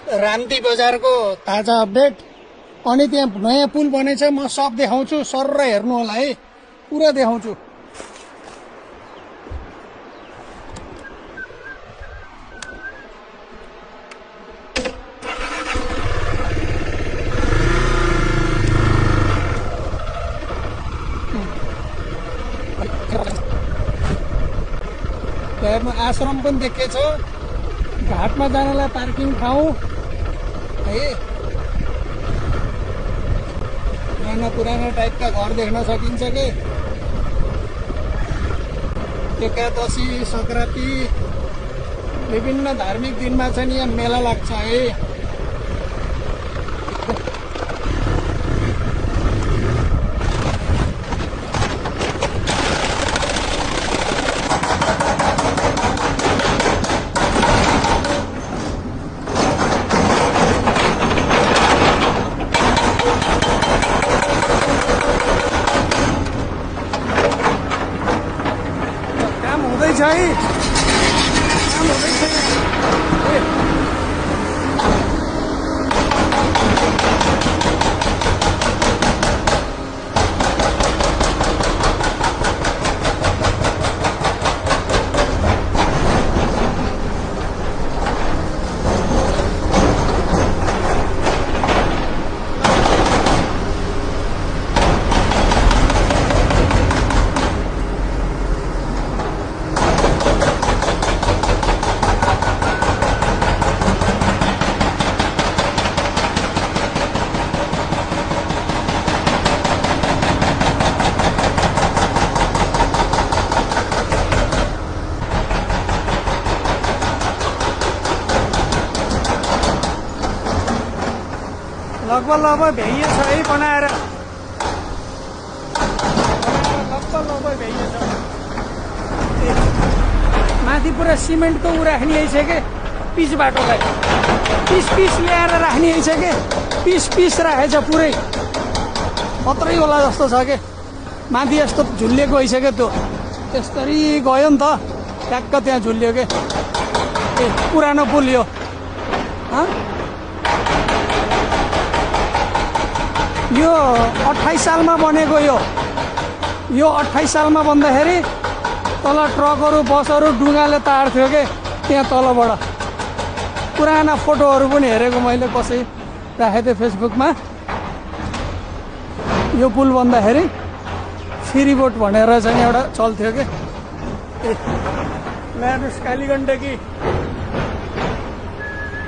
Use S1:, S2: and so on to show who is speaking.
S1: रान्ती बजारको ताजा अपडेट। अनि त्यहाँ नयाँ पुल बनेछ, म सब देखाउँछु, सर हेर्नु होला है, पुरा देखाउँछु। हेर्नु आश्रम पनि देखेछ, घाटमा जानलाई पार्किङ ठाउँ है, पुराना टाइपका घर देख्न सकिन्छ कि। एकादशी संक्रान्ति विभिन्न धार्मिक दिनमा चाहिँ यहाँ मेला लाग्छ है। लगभग भ्याइएछ है बनाएर, लगभग भ्याइएछ। माथि पुरा सिमेन्टको ऊ राख्ने है छ के, पिच बाटोलाई पिस ल्याएर राख्ने है छ के, पिस राखेछ पुरै, मात्रै होला जस्तो छ के। माथि यस्तो झुलिएको है छ के, त्यो यसरी गयो नि त, ट्याक्क त्यहाँ झुलियो के। पुरानो पुल यो, यो 28 सालमा बनेको। यो 28 सालमा बन्दाखेरि तल ट्रकहरू बसहरू डुङ्गाले ताड्थ्यो के त्यहाँ तलबाट। पुराना फोटोहरू पनि हेरेको मैले, कसै राखेको थिएँ फेसबुकमा। यो पुल बन्दाखेरि फेरी बोट भनेर चाहिँ एउटा चल्थ्यो के। हेर्नुहोस् कालीगण्डकी